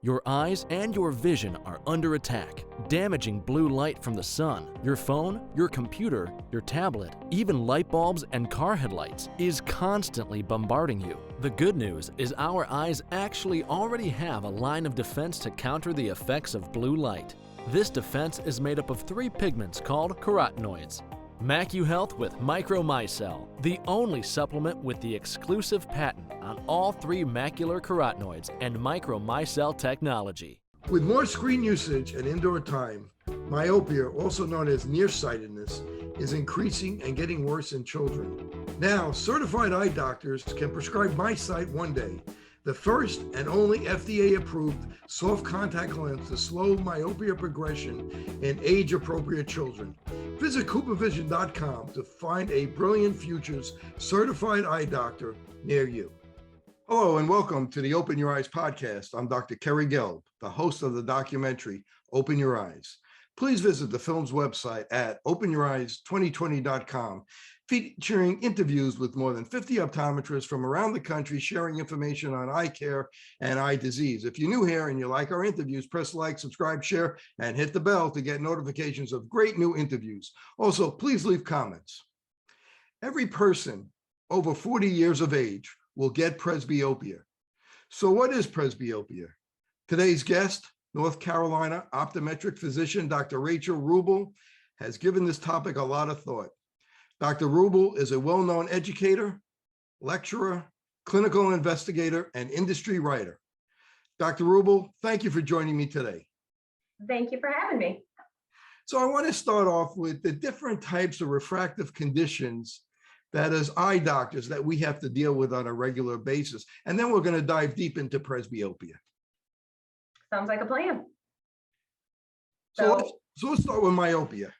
Your eyes and your vision are under attack. Damaging blue light from the sun, your phone, your computer, your tablet, even light bulbs and car headlights is constantly bombarding you. The good news is our eyes actually already have a line of defense to counter the effects of blue light. This defense is made up of 3 pigments called carotenoids. MacuHealth with Micromicelle, the only supplement with the exclusive patent on all 3 macular carotenoids and Micromicelle technology. With more screen usage and indoor time, myopia, also known as nearsightedness, is increasing and getting worse in children. Now, certified eye doctors can prescribe MiSight One Day, the first and only FDA-approved soft contact lens to slow myopia progression in age-appropriate children. Visit CooperVision.com to find a Brilliant Futures certified eye doctor near you. Hello and welcome to the Open Your Eyes podcast. I'm Dr. Kerry Gelb, the host of the documentary Open Your Eyes. Please visit the film's website at openyoureyes2020.com, featuring interviews with more than 50 optometrists from around the country sharing information on eye care and eye disease. If you're new here and you like our interviews, press like, subscribe, share, and hit the bell to get notifications of great new interviews. Also, please leave comments. Every person over 40 years of age will get presbyopia. So what is presbyopia? Today's guest, North Carolina optometric physician, Dr. Rachael Wruble, has given this topic a lot of thought. Dr. Wruble is a well-known educator, lecturer, clinical investigator, and industry writer. Dr. Wruble, thank you for joining me today. Thank you for having me. So I want to start off with the different types of refractive conditions that as eye doctors that we have to deal with on a regular basis. And then we're going to dive deep into presbyopia. Sounds like a plan. So let's start with myopia.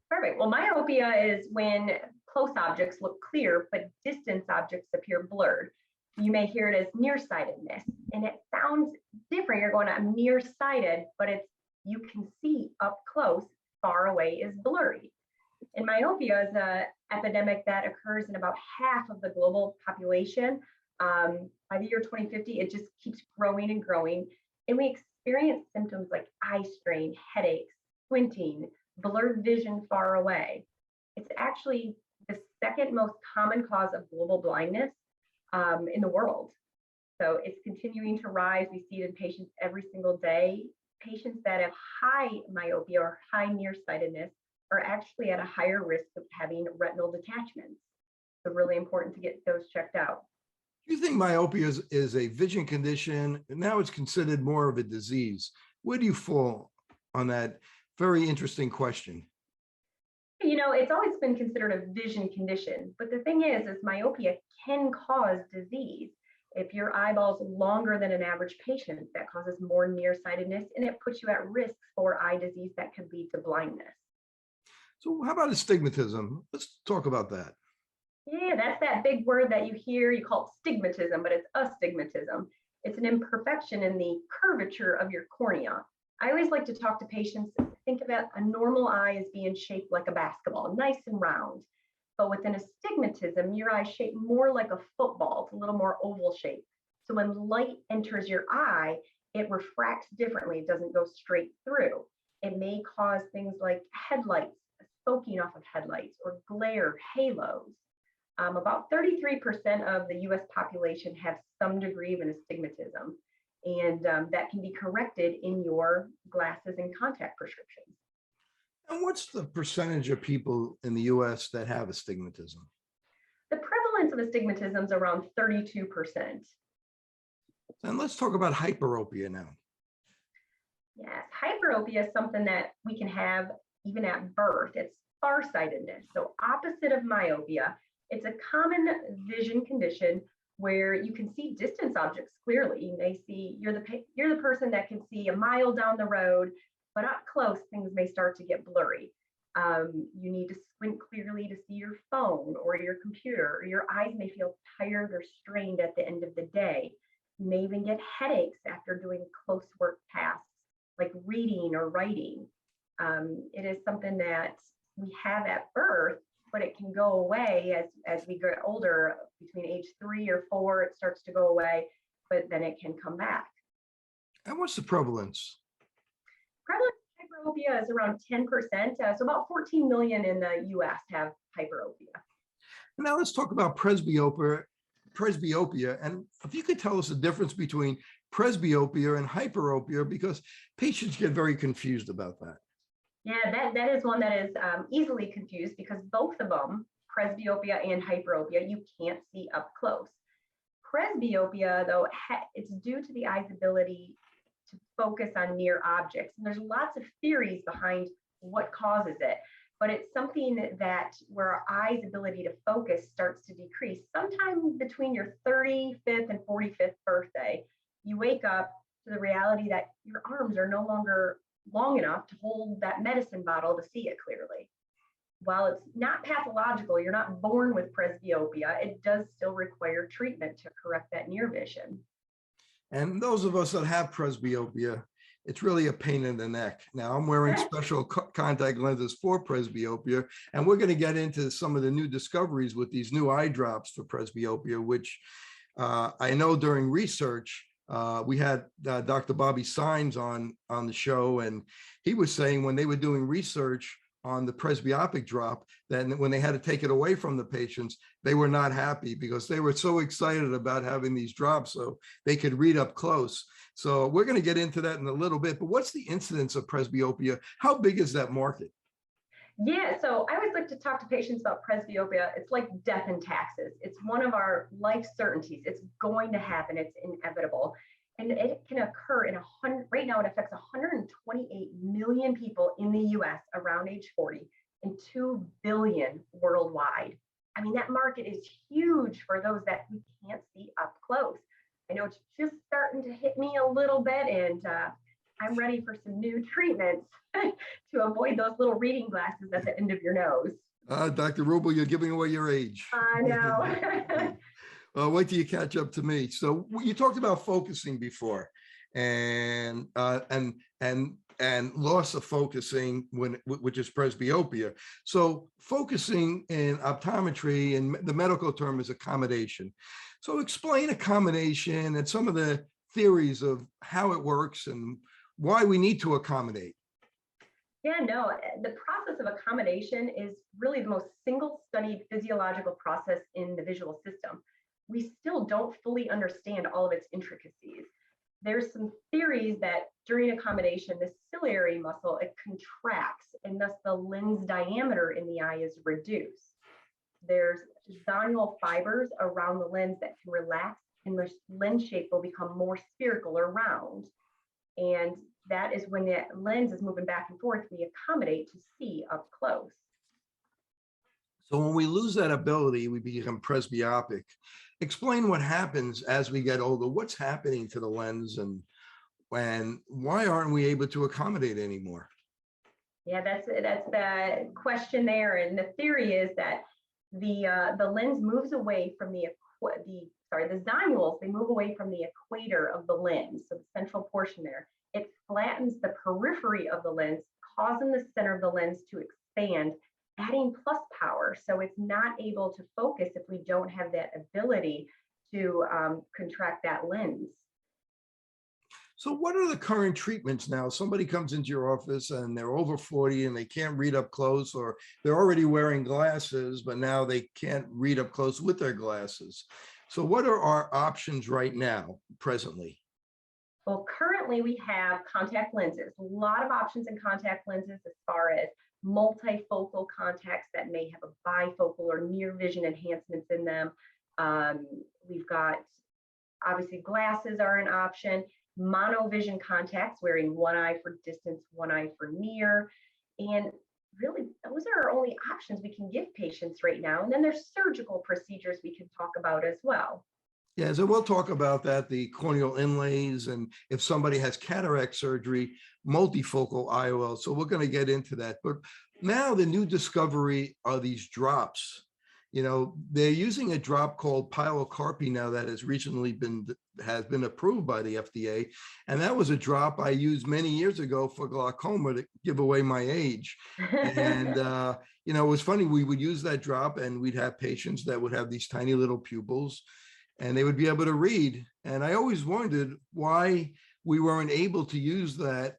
Perfect. Well, myopia is when close objects look clear, but distance objects appear blurred. You may hear it as nearsightedness, and it sounds different. You're going, I'm nearsighted, but it's you can see up close, far away is blurry. And myopia is an epidemic that occurs in about half of the global population. By the year 2050, it just keeps growing and growing. And we experience symptoms like eye strain, headaches, squinting, blurred vision far away. It's actually the second most common cause of global blindness in the world. So it's continuing to rise. We see it in patients every single day. Patients that have high myopia or high nearsightedness are actually at a higher risk of having retinal detachments. So really important to get those checked out. Do you think myopia is a vision condition? Now it's considered more of a disease. Where do you fall on that very interesting question? You know, it's always been considered a vision condition, but the thing is myopia can cause disease. If your eyeball's longer than an average patient, that causes more nearsightedness, and it puts you at risk for eye disease that could lead to blindness. So how about astigmatism? Let's talk about that. Yeah, that's that big word that you hear. You call it stigmatism, but it's astigmatism. It's an imperfection in the curvature of your cornea. I always like to talk to patients, think about a normal eye as being shaped like a basketball, nice and round. But with an astigmatism, your eye is shaped more like a football. It's a little more oval shaped. So when light enters your eye, it refracts differently. It doesn't go straight through. It may cause things like headlights, soaking off of headlights, or glare, halos. About 33% of the US population have some degree of an astigmatism, and that can be corrected in your glasses and contact prescriptions. And what's the percentage of people in the US that have astigmatism? The prevalence of astigmatism is around 32%. And let's talk about hyperopia now. Yes, hyperopia is something that we can have even at birth. It's farsightedness, so opposite of myopia. It's a common vision condition where you can see distance objects clearly. You may see, you're the person that can see a mile down the road, but up close, things may start to get blurry. You need to squint clearly to see your phone or your computer, or your eyes may feel tired or strained at the end of the day. You may even get headaches after doing close work tasks like reading or writing. It is something that we have at birth, but it can go away as we get older. Between age 3 or 4, it starts to go away, but then it can come back. And what's the prevalence? Prevalence of hyperopia is around 10%. So about 14 million in the US have hyperopia. Now let's talk about presbyopia. And if you could tell us the difference between presbyopia and hyperopia, because patients get very confused about that. Yeah, that is one that is easily confused because both of them, presbyopia and hyperopia, you can't see up close. Presbyopia, though, it's due to the eye's ability to focus on near objects. And there's lots of theories behind what causes it, but it's something that where our eye's ability to focus starts to decrease. Sometime between your 35th and 45th birthday, you wake up to the reality that your arms are no longer long enough to hold that medicine bottle to see it clearly. While it's not pathological, you're not born with presbyopia, it does still require treatment to correct that near vision. And those of us that have presbyopia, it's really a pain in the neck. Now I'm wearing special contact lenses for presbyopia, and we're going to get into some of the new discoveries with these new eye drops for presbyopia, which I know during research, we had Dr. Bobby Symes on the show, and he was saying when they were doing research on the presbyopic drop, then when they had to take it away from the patients, they were not happy because they were so excited about having these drops so they could read up close. So we're going to get into that in a little bit, but what's the incidence of presbyopia? How big is that market? Yeah, so I always like to talk to patients about presbyopia. It's like death and taxes. It's one of our life certainties. It's going to happen. It's inevitable. And it can occur in right now it affects 128 million people in the US around age 40 and 2 billion worldwide. I mean, that market is huge for those that we can't see up close. I know it's just starting to hit me a little bit, and I'm ready for some new treatments to avoid those little reading glasses at the end of your nose. Dr. Wruble, you're giving away your age. I know. Wait till you catch up to me. So you talked about focusing before, and loss of focusing which is presbyopia. So focusing in optometry, and the medical term is accommodation. So explain accommodation and some of the theories of how it works and why we need to accommodate. Yeah, no, the process of accommodation is really the most single-studied physiological process in the visual system. We still don't fully understand all of its intricacies. There's some theories that during accommodation, the ciliary muscle, it contracts, and thus the lens diameter in the eye is reduced. There's zonule fibers around the lens that can relax, and the lens shape will become more spherical or round. And that is when the lens is moving back and forth, we accommodate to see up close. So when we lose that ability, we become presbyopic. Explain what happens as we get older. What's happening to the lens, and why aren't we able to accommodate anymore? Yeah, that's the question there. And the theory is that the lens moves away from the zonules, they move away from the equator of the lens, so the central portion there. It flattens the periphery of the lens, causing the center of the lens to expand, adding plus power. So it's not able to focus if we don't have that ability to contract that lens. So what are the current treatments now? Somebody comes into your office and they're over 40 and they can't read up close, or they're already wearing glasses, but now they can't read up close with their glasses. So what are our options right now, presently? Well, currently we have contact lenses, a lot of options in contact lenses as far as multifocal contacts that may have a bifocal or near vision enhancements in them. We've got, obviously, glasses are an option. Monovision contacts, wearing one eye for distance, one eye for near. And really, those are our only options we can give patients right now. And then there's surgical procedures we can talk about as well. Yeah, so we'll talk about that, the corneal inlays, and if somebody has cataract surgery, multifocal IOL. So we're going to get into that. But now the new discovery are these drops. You know, they're using a drop called Pylocarpine now that has recently been approved by the FDA. And that was a drop I used many years ago for glaucoma, to give away my age. And, you know, it was funny. We would use that drop and we'd have patients that would have these tiny little pupils and they would be able to read. And I always wondered why we weren't able to use that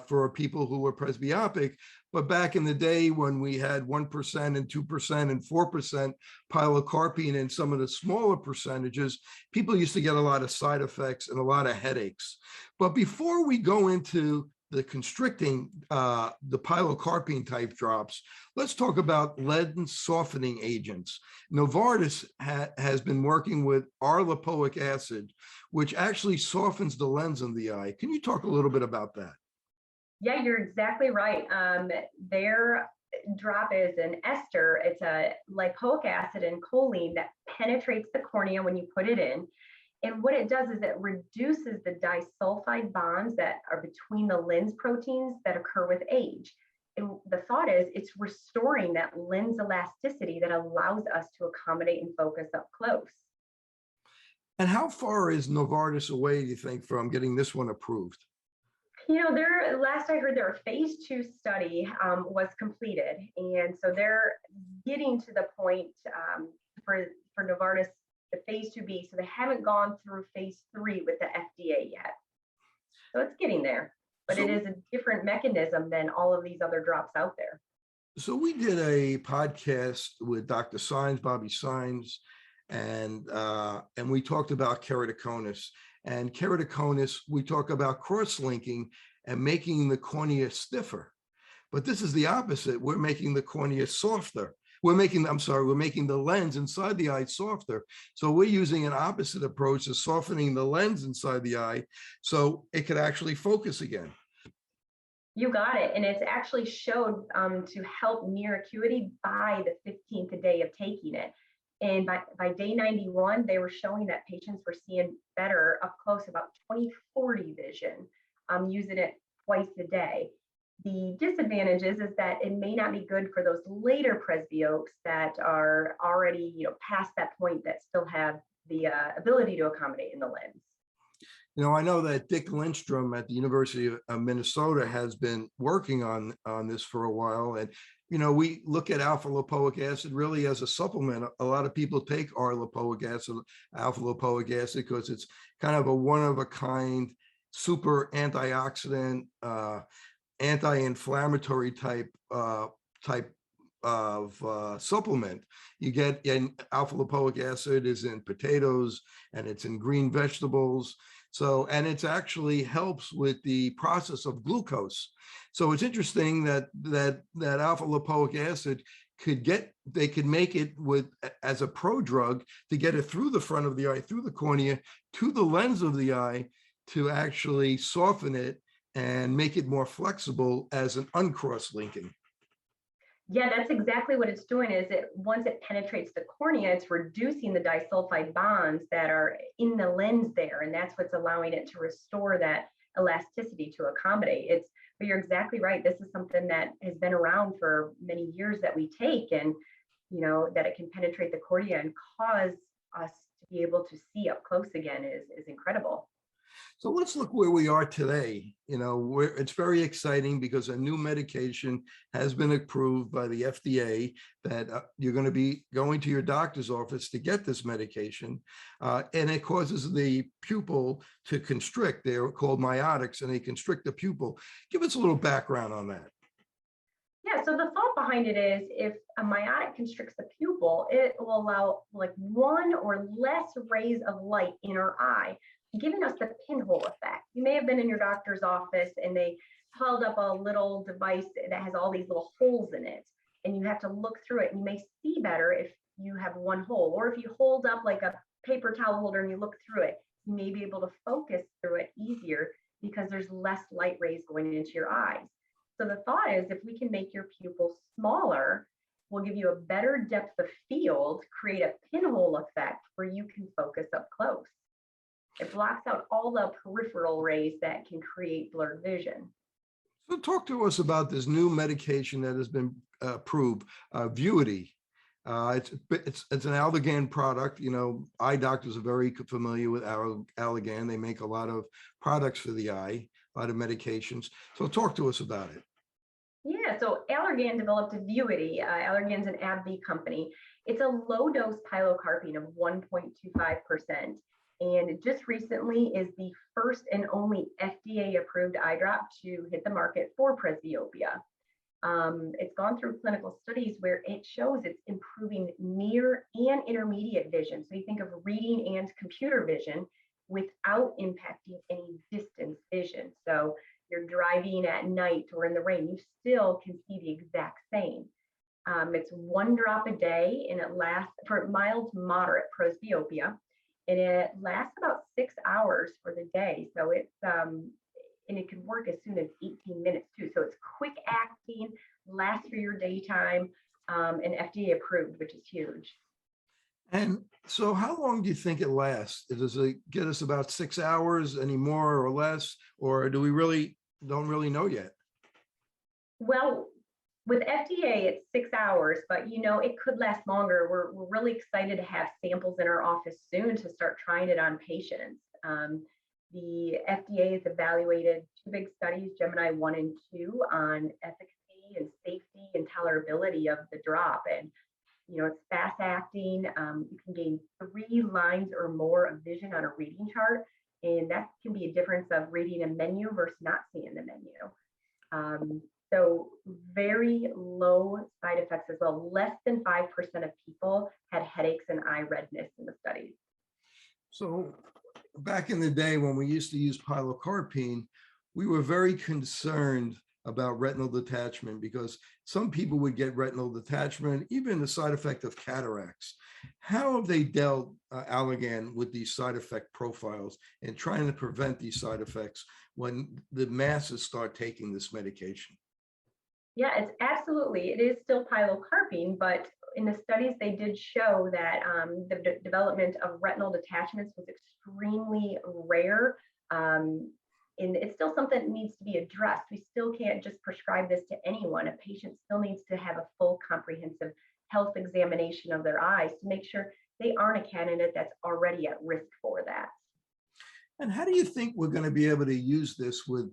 for people who were presbyopic. But back in the day when we had 1% and 2% and 4% pilocarpine and some of the smaller percentages, people used to get a lot of side effects and a lot of headaches. But before we go into the constricting, the pilocarpine type drops, let's talk about lens softening agents. Novartis has been working with R-lipoic acid, which actually softens the lens of the eye. Can you talk a little bit about that? Yeah, you're exactly right. Their drop is an ester. It's a lipoic acid and choline that penetrates the cornea when you put it in. And what it does is it reduces the disulfide bonds that are between the lens proteins that occur with age. And the thought is it's restoring that lens elasticity that allows us to accommodate and focus up close. And how far is Novartis away, do you think, from getting this one approved? You know, last I heard, their phase 2 study was completed. And so they're getting to the point for Novartis, the phase 2B. So they haven't gone through phase 3 with the FDA yet. So it's getting there, but it is a different mechanism than all of these other drops out there. So we did a podcast with Dr. Sines, Bobby Sines, and we talked about keratoconus. And keratoconus, we talk about cross-linking and making the cornea stiffer. But this is the opposite. We're making the cornea softer. We're making the lens inside the eye softer. So we're using an opposite approach of softening the lens inside the eye so it could actually focus again. You got it. And it's actually showed to help near acuity by the 15th day of taking it. And by day 91, they were showing that patients were seeing better up close, about 20/40 vision, using it twice a day. The disadvantage is that it may not be good for those later presbyopes that are already, past that point, that still have the ability to accommodate in the lens. I know that Dick Lindstrom at the University of Minnesota has been working on this for a while. And, we look at alpha lipoic acid really as a supplement. A lot of people take R-lipoic acid, alpha lipoic acid, because it's kind of a one-of-a-kind, super antioxidant, anti-inflammatory type of supplement. You get in alpha lipoic acid is in potatoes and it's in green vegetables. So, and it actually helps with the process of glucose. So it's interesting that alpha lipoic acid they could make it as a prodrug to get it through the front of the eye, through the cornea, to the lens of the eye, to actually soften it and make it more flexible as an uncross-linking. Yeah, that's exactly what it's doing. Once it penetrates the cornea, it's reducing the disulfide bonds that are in the lens there, and that's what's allowing it to restore that elasticity to accommodate. But you're exactly right. This is something that has been around for many years that we take, and that it can penetrate the cornea and cause us to be able to see up close again is incredible. So let's look where we are today. It's very exciting because a new medication has been approved by the FDA that you're going to be going to your doctor's office to get this medication. And it causes the pupil to constrict. They're called myotics, and they constrict the pupil. Give us a little background on that. Yeah, so the thought behind it is if a myotic constricts the pupil, it will allow one or less rays of light in our eye, giving us the pinhole effect. You may have been in your doctor's office and they held up a little device that has all these little holes in it, and you have to look through it. And you may see better if you have one hole, or if you hold up like a paper towel holder and you look through it, you may be able to focus through it easier because there's less light rays going into your eyes. So the thought is if we can make your pupil smaller, we'll give you a better depth of field, create a pinhole effect where you can focus up close. It blocks out all the peripheral rays that can create blurred vision. So talk to us about this new medication that has been approved, Vuity. It's an Allergan product. Eye doctors are very familiar with Allergan. They make a lot of products for the eye, a lot of medications. So talk to us about it. Yeah, so Allergan developed Vuity. Allergan's an AbbVie company. It's a low-dose pilocarpine of 1.25%. And just recently is the first and only FDA-approved eye drop to hit the market for presbyopia. It's gone through clinical studies where it shows it's improving near and intermediate vision. So you think of reading and computer vision without impacting any distance vision. So you're driving at night or in the rain, you still can see the exact same. It's 1 drop a day, and it lasts for mild to moderate presbyopia, and it lasts about 6 hours for the day. So it's and it can work as soon as 18 minutes too. So it's quick acting, lasts for your daytime, and FDA approved, which is huge. And so how long do you think it lasts? Does it get us about 6 hours, any more or less, or do we don't really know yet? Well, with FDA, it's 6 hours, but it could last longer. We're really excited to have samples in our office soon to start trying it on patients. The FDA has evaluated 2 big studies, Gemini 1 and 2, on efficacy and safety and tolerability of the drop. And it's fast acting. You can gain 3 lines or more of vision on a reading chart, and that can be a difference of reading a menu versus not seeing the menu. So very low side effects as well. Less than 5% of people had headaches and eye redness in the studies. So back in the day when we used to use pilocarpine, we were very concerned about retinal detachment because some people would get retinal detachment, even the side effect of cataracts. How have they dealt, Allergan, with these side effect profiles and trying to prevent these side effects when the masses start taking this medication? Yeah, it is still pilocarpine, but in the studies, they did show that the development of retinal detachments was extremely rare. And it's still something that needs to be addressed. We still can't just prescribe this to anyone. A patient still needs to have a full comprehensive health examination of their eyes to make sure they aren't a candidate that's already at risk for that. And how do you think we're going to be able to use this with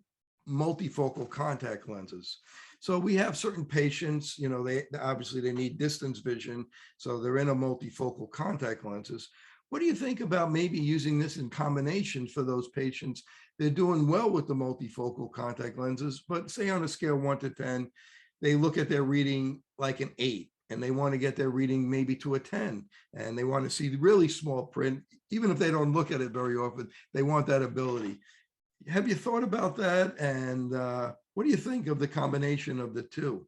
multifocal contact lenses? So we have certain patients, they obviously they need distance vision, so they're in a multifocal contact lenses. What do you think about maybe using this in combination for those patients? They're doing well with the multifocal contact lenses, but say on a scale 1 to 10, they look at their reading like an 8, and they want to get their reading maybe to a 10, and they want to see the really small print. Even if they don't look at it very often, they want that ability. Have you thought about that? And what do you think of the combination of the two?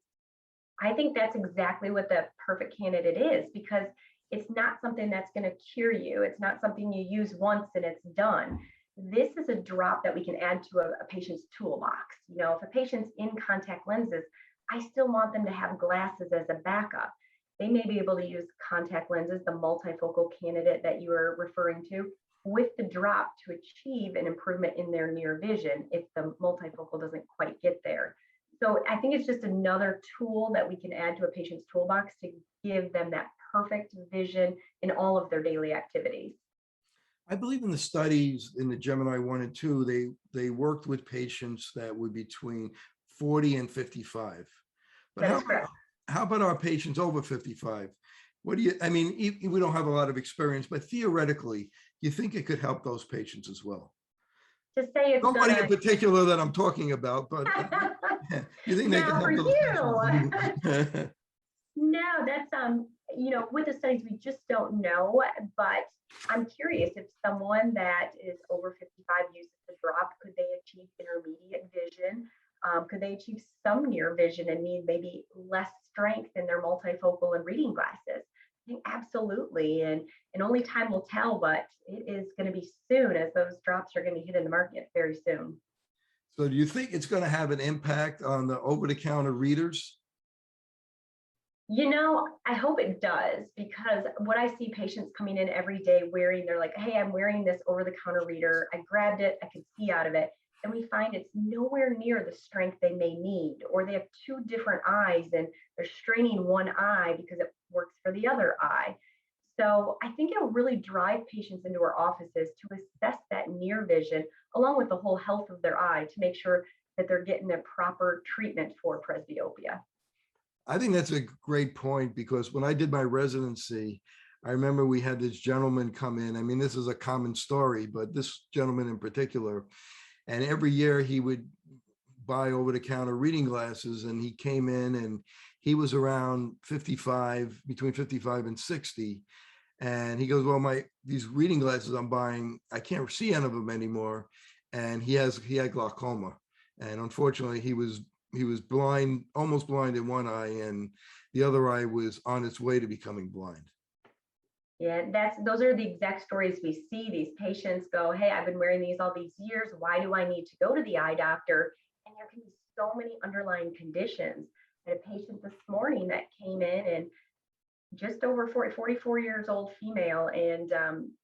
I think that's exactly what the perfect candidate is, because it's not something that's going to cure you. It's not something you use once and it's done. This is a drop that we can add to a patient's toolbox. If a patient's in contact lenses, I still want them to have glasses as a backup. They may be able to use contact lenses, the multifocal candidate that you were referring to, with the drop to achieve an improvement in their near vision if the multifocal doesn't quite get there. So I think it's just another tool that we can add to a patient's toolbox to give them that perfect vision in all of their daily activities. I believe in the studies in the Gemini 1 and 2, they worked with patients that were between 40 and 55. But how about our patients over 55? We don't have a lot of experience, but theoretically, you think it could help those patients as well? To say it's nobody in particular that I'm talking about, but you think they can help those patients? No, that's with the studies we just don't know, but I'm curious if someone that is over 55 uses the drop, could they achieve intermediate vision? Could they achieve some near vision and need maybe less strength in their multifocal and reading glasses? I think absolutely, and only time will tell, but it is going to be soon, as those drops are going to hit in the market very soon. So do you think it's going to have an impact on the over-the-counter readers? I hope it does, because what I see patients coming in every day wearing, they're like, hey, I'm wearing this over-the-counter reader. I grabbed it, I can see out of it. And we find it's nowhere near the strength they may need, or they have 2 different eyes and they're straining one eye because it works for the other eye. So I think it'll really drive patients into our offices to assess that near vision along with the whole health of their eye to make sure that they're getting the proper treatment for presbyopia. I think that's a great point, because when I did my residency, I remember we had this gentleman come in. I mean, this is a common story, but this gentleman in particular, and every year he would buy over-the-counter reading glasses, and he came in and he was around 55, between 55 and 60. And he goes, well, these reading glasses I'm buying, I can't see any of them anymore. And he had glaucoma. And unfortunately, he was blind, almost blind in one eye, and the other eye was on its way to becoming blind. Yeah, those are the exact stories we see. These patients go, hey, I've been wearing these all these years. Why do I need to go to the eye doctor? And there can be so many underlying conditions. I had a patient this morning that came in and just over 44 years old female, and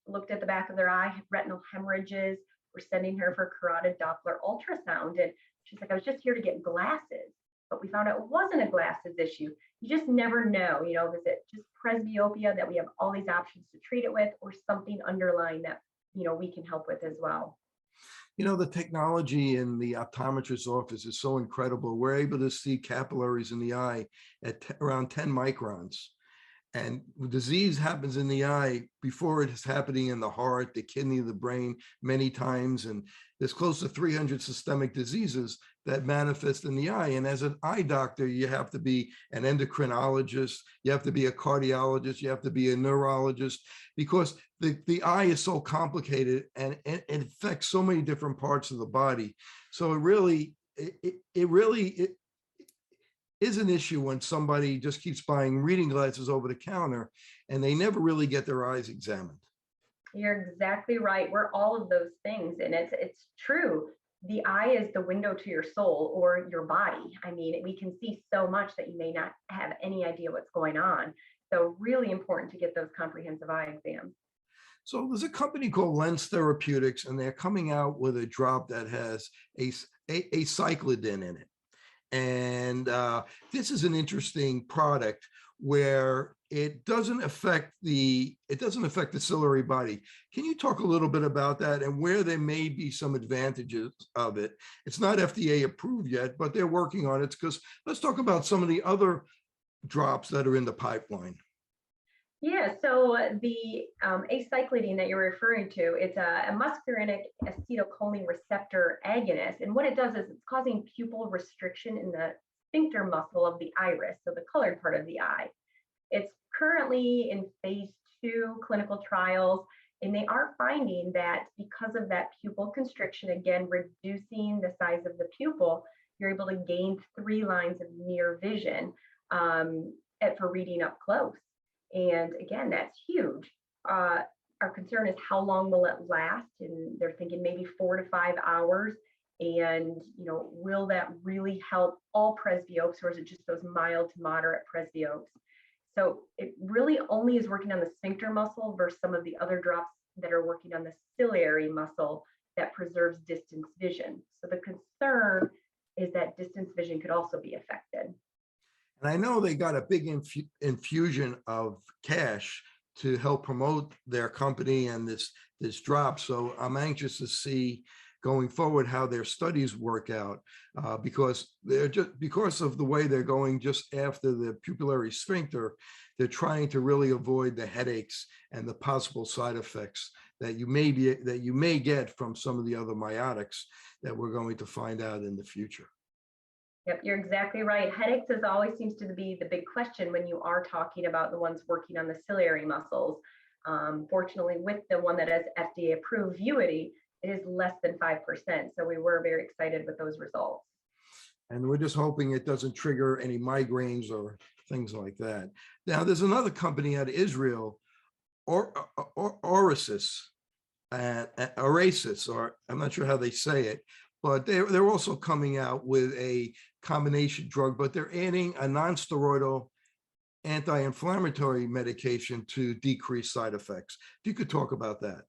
looked at the back of their eye, had retinal hemorrhages. We're sending her for carotid Doppler ultrasound. And she's like, I was just here to get glasses. But we found out it wasn't a glasses issue. You just never know, is it just presbyopia that we have all these options to treat it with, or something underlying that, we can help with as well? The technology in the optometrist's office is so incredible. We're able to see capillaries in the eye at around 10 microns. And disease happens in the eye before it is happening in the heart, the kidney, the brain, many times. And there's close to 300 systemic diseases that manifest in the eye. And as an eye doctor, you have to be an endocrinologist, you have to be a cardiologist, you have to be a neurologist, because the eye is so complicated and it affects so many different parts of the body. So it really is an issue when somebody just keeps buying reading glasses over the counter and they never really get their eyes examined. You're exactly right. We're all of those things. And it's true. The eye is the window to your soul or your body. I mean, we can see so much that you may not have any idea what's going on. So really important to get those comprehensive eye exams. So there's a company called Lens Therapeutics, and they're coming out with a drop that has a cyclidin in it. And this is an interesting product where it doesn't affect the ciliary body. Can you talk a little bit about that and where there may be some advantages of it? It's not FDA approved yet, but they're working on it. Because let's talk about some of the other drops that are in the pipeline. Yeah, so the aceclidine that you're referring to, it's a muscarinic acetylcholine receptor agonist. And what it does is it's causing pupil restriction in the sphincter muscle of the iris, so the colored part of the eye. It's currently in phase 2 clinical trials, and they are finding that because of that pupil constriction, again, reducing the size of the pupil, you're able to gain 3 lines of near vision for reading up close. And again, that's huge. Our concern is how long will it last? And they're thinking maybe 4 to 5 hours. And, will that really help all presbyopes, or is it just those mild to moderate presbyopes? So it really only is working on the sphincter muscle versus some of the other drops that are working on the ciliary muscle that preserves distance vision. So the concern is that distance vision could also be affected. And I know they got a big infusion of cash to help promote their company and this drop. So I'm anxious to see going forward how their studies work out, because of the way they're going just after the pupillary sphincter, they're trying to really avoid the headaches and the possible side effects that you may get from some of the other miotics that we're going to find out in the future. Yep, you're exactly right. Headaches always seems to be the big question when you are talking about the ones working on the ciliary muscles. Fortunately, with the one that has FDA approved Vuity, it is less than 5%. So we were very excited with those results. And we're just hoping it doesn't trigger any migraines or things like that. Now, there's another company out of Israel, Orasis, or I'm not sure how they say it, but they're also coming out with a combination drug, but they're adding a non-steroidal anti-inflammatory medication to decrease side effects. If you could talk about that.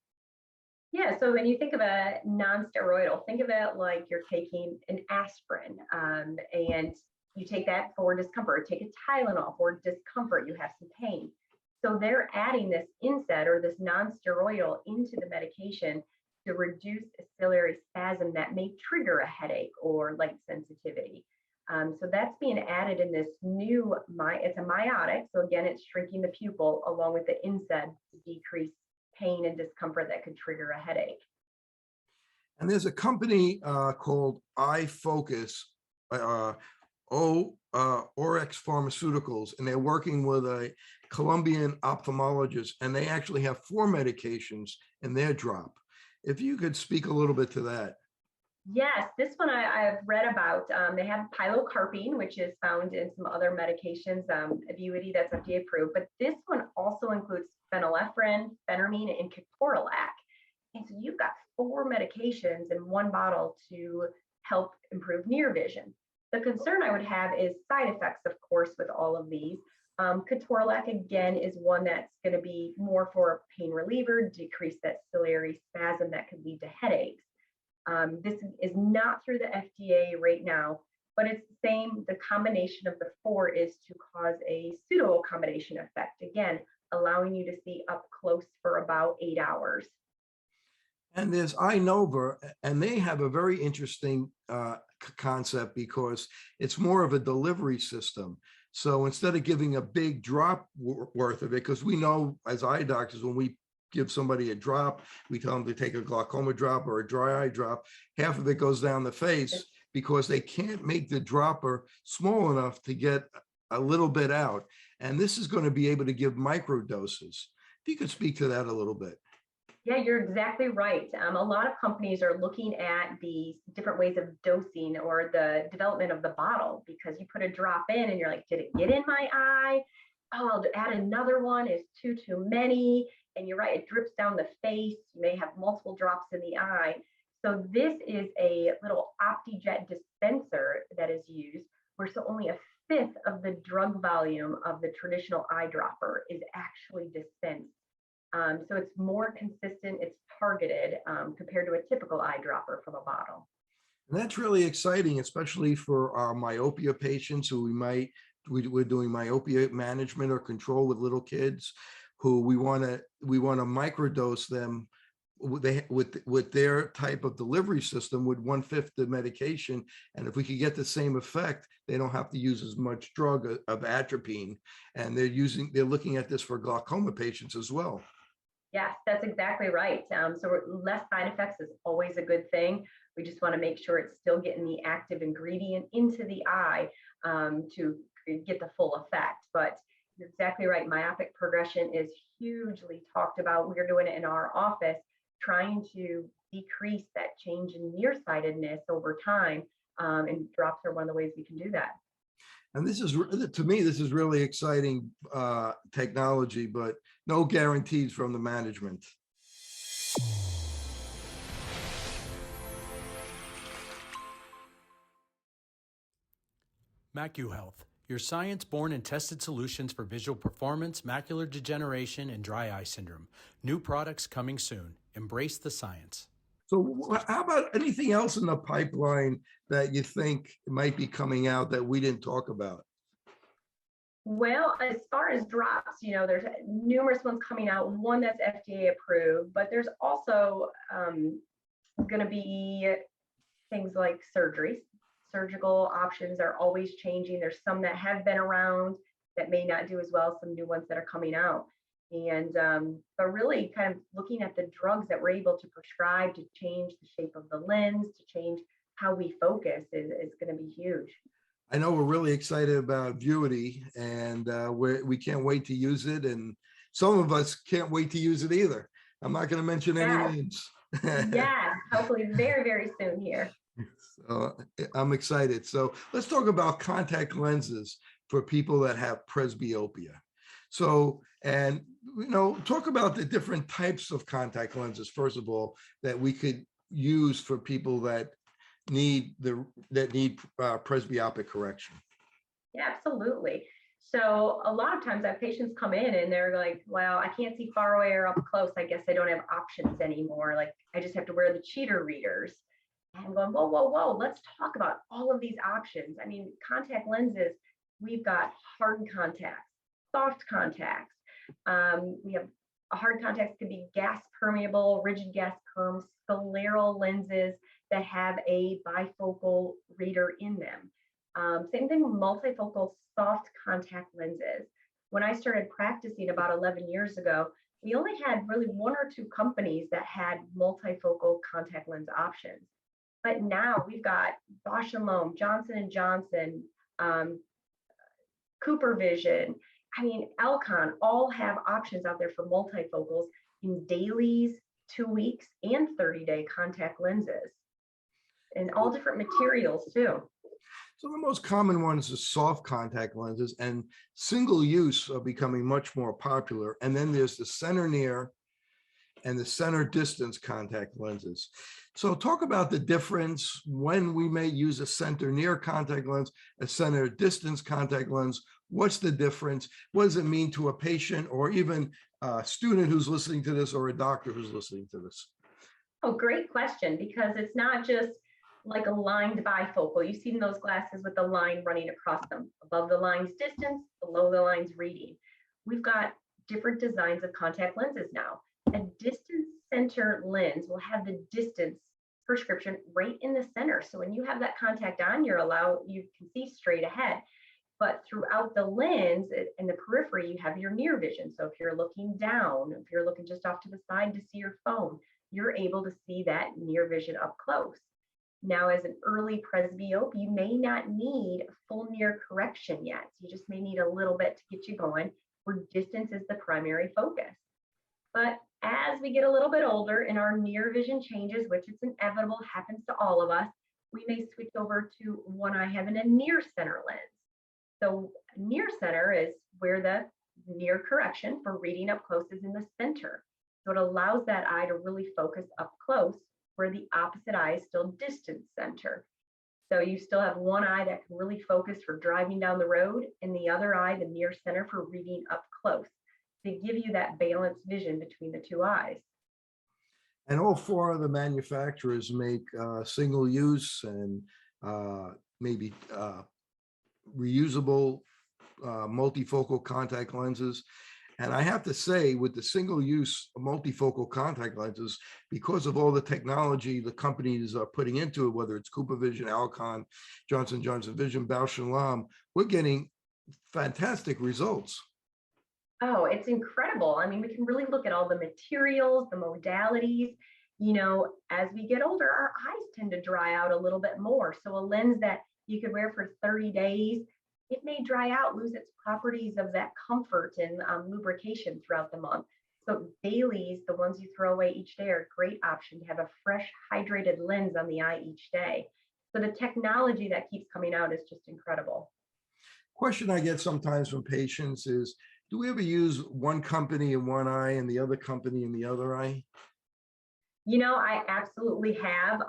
Yeah, so when you think of a non-steroidal, think of it like you're taking an aspirin, and you take that for discomfort, take a Tylenol for discomfort, you have some pain. So they're adding this NSAID or this non-steroidal into the medication to reduce a ciliary spasm that may trigger a headache or light sensitivity. So that's being added in this new, it's a miotic. So again, it's shrinking the pupil along with the NSAID to decrease pain and discomfort that could trigger a headache. And there's a company called iFocus, Oryx Pharmaceuticals, and they're working with a Colombian ophthalmologist, and they actually have 4 medications in their drop. If you could speak a little bit to that. Yes, this one I've read about. They have pilocarpine, which is found in some other medications, Avuity that's FDA approved, but this one also includes phenylephrine, phentermine, and ketorolac. And so you've got 4 medications in one bottle to help improve near vision. The concern I would have is side effects, of course, with all of these. Ketorolac, again, is one that's going to be more for a pain reliever, decrease that ciliary spasm that could lead to headaches. This is not through the FDA right now, but it's the same. The combination of the 4 is to cause a pseudo accommodation effect, again, allowing you to see up close for about 8 hours. And there's iNova, and they have a very interesting concept because it's more of a delivery system. So instead of giving a big drop worth of it, because we know as eye doctors, when we give somebody a drop, we tell them to take a glaucoma drop or a dry eye drop, half of it goes down the face because they can't make the dropper small enough to get a little bit out. And this is going to be able to give micro doses. If you could speak to that a little bit. Yeah, you're exactly right. A lot of companies are looking at the different ways of dosing or the development of the bottle, because you put a drop in and you're like, did it get in my eye? Oh, I'll add another one. Is too many. And you're right, it drips down the face. You may have multiple drops in the eye. So this is a little OptiJet dispenser that is used where so only 1/5 of the drug volume of the traditional eyedropper is actually dispensed. So it's more consistent, it's targeted compared to a typical eyedropper from a bottle. And that's really exciting, especially for our myopia patients who we're doing myopia management or control with little kids who we want to microdose them with their type of delivery system with 1/5 the medication. And if we could get the same effect, they don't have to use as much drug of atropine. And they're looking at this for glaucoma patients as well. Yes, that's exactly right. So less side effects is always a good thing. We just want to make sure it's still getting the active ingredient into the eye to get the full effect. But you're exactly right. Myopic progression is hugely talked about. We're doing it in our office, trying to decrease that change in nearsightedness over time. And drops are one of the ways we can do that. And this is, to me, this is really exciting technology, but no guarantees from the management. MacuHealth, your science-born and tested solutions for visual performance, macular degeneration, and dry eye syndrome. New products coming soon. Embrace the science. So how about anything else in the pipeline that you think might be coming out that we didn't talk about? Well, as far as drops, there's numerous ones coming out, one that's FDA approved, but there's also going to be things like surgeries. Surgical options are always changing. There's some that have been around that may not do as well, some new ones that are coming out. And but really kind of looking at the drugs that we're able to prescribe to change the shape of the lens, to change how we focus is going to be huge. I know we're really excited about Avuity, and we can't wait to use it. And some of us can't wait to use it either. I'm not going to mention any names. Yeah, hopefully very, very soon here. So I'm excited. So let's talk about contact lenses for people that have presbyopia. So, and talk about the different types of contact lenses, first of all, that we could use for people that need presbyopic correction. Yeah, absolutely. So a lot of times I have patients come in and they're like, well, I can't see far away or up close. I guess I don't have options anymore. Like I just have to wear the cheater readers. And I'm going, whoa, let's talk about all of these options. I mean, contact lenses, we've got hard contacts, soft contacts. We have hard contacts can be gas permeable, rigid gas perm, scleral lenses that have a bifocal reader in them. Same thing with multifocal soft contact lenses. When I started practicing about 11 years ago, we only had really one or two companies that had multifocal contact lens options. But now we've got Bausch & Lomb, Johnson & Johnson, Cooper Vision, I mean, Alcon, all have options out there for multifocals in dailies, 2 weeks, and 30-day contact lenses, and all different materials too. So the most common ones are soft contact lenses, and single use are becoming much more popular. And then there's the center near and the center distance contact lenses. So talk about the difference when we may use a center near contact lens, a center distance contact lens. What's the difference? What does it mean to a patient or even a student who's listening to this or a doctor who's listening to this? Oh, great question, because it's not just like a lined bifocal. You've seen those glasses with the line running across them. Above the line's distance, below the line's reading. We've got different designs of contact lenses now. A distance center lens will have the distance prescription right in the center. So when you have that contact on, you can see straight ahead. But throughout the lens in the periphery, you have your near vision. So if you're looking down, if you're looking just off to the side to see your phone, you're able to see that near vision up close. Now, as an early presbyope, you may not need full near correction yet. You just may need a little bit to get you going, where distance is the primary focus. But as we get a little bit older and our near vision changes, which is inevitable, happens to all of us, we may switch over to one eye having a near center lens. So near center is where the near correction for reading up close is in the center. So it allows that eye to really focus up close, where the opposite eye is still distance center. So you still have one eye that can really focus for driving down the road, and the other eye, the near center, for reading up close, to give you that balanced vision between the two eyes. And all four of the manufacturers make single use and maybe reusable multifocal contact lenses. And I have to say, with the single use multifocal contact lenses, because of all the technology the companies are putting into it, whether it's Cooper Vision, Alcon, Johnson & Johnson Vision, Bausch & Lomb, we're getting fantastic results. Oh, it's incredible. I mean, we can really look at all the materials, the modalities. You know, as we get older, our eyes tend to dry out a little bit more. So a lens that you could wear for 30 days, it may dry out, lose its properties of that comfort and lubrication throughout the month. So dailies, the ones you throw away each day, are a great option to have a fresh, hydrated lens on the eye each day. So the technology that keeps coming out is just incredible. Question I get sometimes from patients is, do we ever use one company in one eye and the other company in the other eye? You know, I absolutely have.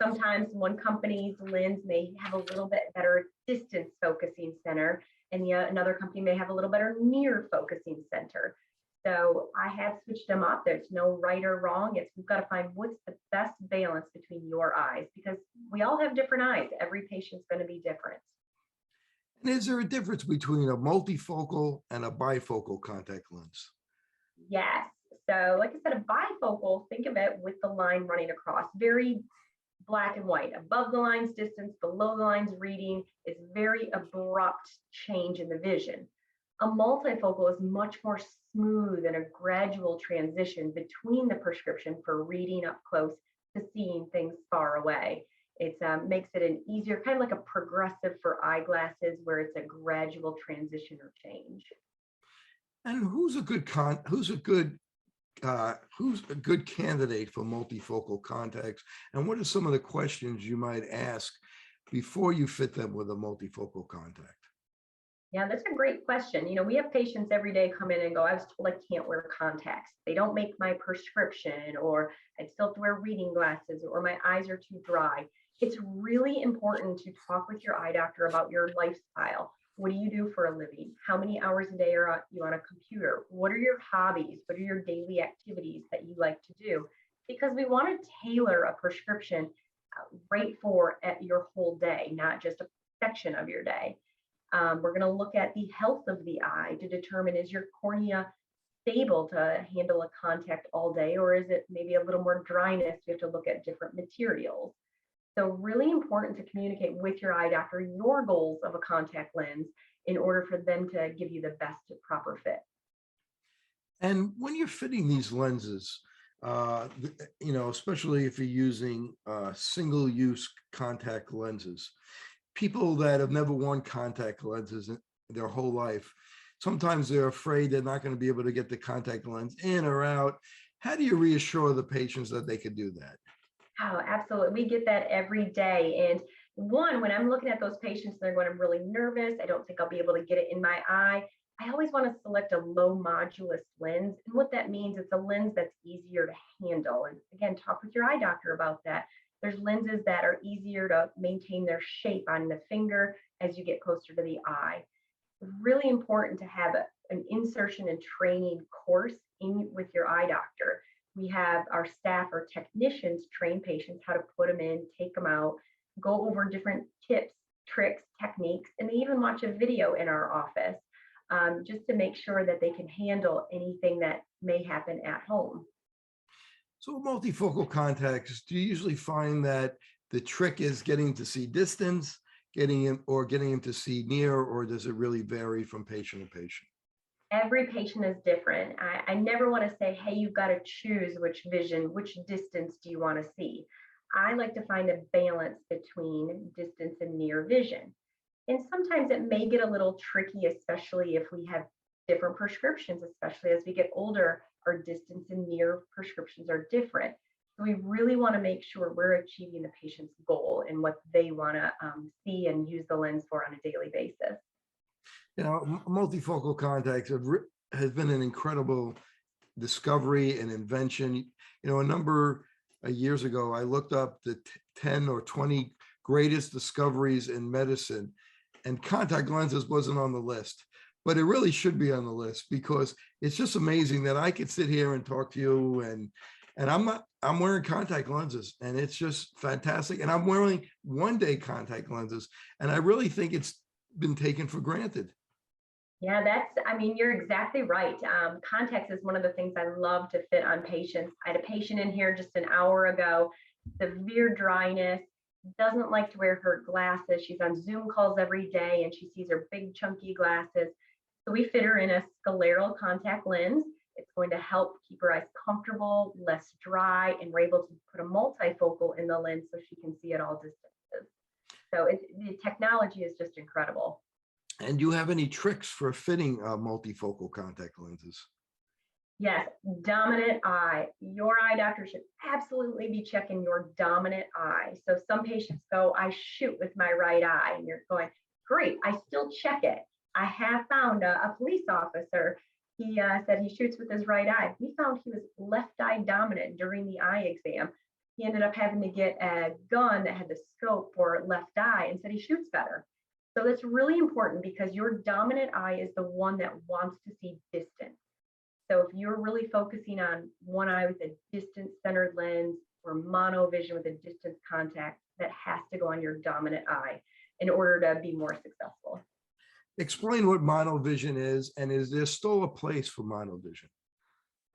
Sometimes one company's lens may have a little bit better distance focusing center, and another company may have a little better near focusing center. So I have switched them up. There's no right or wrong. We've got to find what's the best balance between your eyes, because we all have different eyes. Every patient's going to be different. And is there a difference between a multifocal and a bifocal contact lens? Yes. So like I said, a bifocal, think of it with the line running across, very black and white. Above the line's distance, below the line's reading, is very abrupt change in the vision. A multifocal is much more smooth and a gradual transition between the prescription for reading up close to seeing things far away. It makes it an easier, kind of like a progressive for eyeglasses, where it's a gradual transition or change. And who's a good candidate for multifocal contacts? And what are some of the questions you might ask before you fit them with a multifocal contact? Yeah, that's a great question. You know, we have patients every day come in and go, I was told I can't wear contacts. They don't make my prescription, or I still have to wear reading glasses, or my eyes are too dry. It's really important to talk with your eye doctor about your lifestyle. What do you do for a living? How many hours a day are you on a computer? What are your hobbies? What are your daily activities that you like to do? Because we want to tailor a prescription right for your whole day, not just a section of your day. We're going to look at the health of the eye to determine, is your cornea stable to handle a contact all day, or is it maybe a little more dryness? We have to look at different materials. So really important to communicate with your eye doctor your goals of a contact lens in order for them to give you the best proper fit. And when you're fitting these lenses, especially if you're using single-use contact lenses, people that have never worn contact lenses in their whole life, sometimes they're afraid they're not going to be able to get the contact lens in or out. How do you reassure the patients that they could do that? Oh, absolutely. We get that every day. And one, when I'm looking at those patients, they're going, I'm really nervous. I don't think I'll be able to get it in my eye. I always want to select a low modulus lens. And what that means, it's a lens that's easier to handle. And again, talk with your eye doctor about that. There's lenses that are easier to maintain their shape on the finger as you get closer to the eye. Really important to have an insertion and training course in with your eye doctor. We have our staff or technicians train patients how to put them in, take them out, go over different tips, tricks, techniques, and they even watch a video in our office just to make sure that they can handle anything that may happen at home. So multifocal contacts, do you usually find that the trick is getting to see distance, getting him to see near, or does it really vary from patient to patient? Every patient is different. I never want to say, hey, you've got to choose which vision, which distance do you want to see? I like to find a balance between distance and near vision. And sometimes it may get a little tricky, especially if we have different prescriptions, especially as we get older, our distance and near prescriptions are different. So we really want to make sure we're achieving the patient's goal and what they want to see and use the lens for on a daily basis. Multifocal contacts has been an incredible discovery and invention. A number of years ago, I looked up the 10 or 20 greatest discoveries in medicine, and contact lenses wasn't on the list, but it really should be on the list because it's just amazing that I could sit here and talk to you and I'm wearing contact lenses and it's just fantastic. And I'm wearing one-day contact lenses. And I really think it's been taken for granted. Yeah, you're exactly right. Contacts is one of the things I love to fit on patients. I had a patient in here just an hour ago, severe dryness, doesn't like to wear her glasses. She's on Zoom calls every day and she sees her big chunky glasses. So we fit her in a scleral contact lens. It's going to help keep her eyes comfortable, less dry, and we're able to put a multifocal in the lens so she can see at all distances. So the technology is just incredible. And do you have any tricks for fitting multifocal contact lenses? Yes, dominant eye. Your eye doctor should absolutely be checking your dominant eye. So some patients go, I shoot with my right eye, and you're going, great, I still check it. I have found a police officer, he said he shoots with his right eye. We found he was left eye dominant during the eye exam. He ended up having to get a gun that had the scope for left eye and said he shoots better. So that's really important because your dominant eye is the one that wants to see distance. So if you're really focusing on one eye with a distance centered lens or monovision with a distance contact, that has to go on your dominant eye in order to be more successful. Explain what monovision is, and is there still a place for monovision?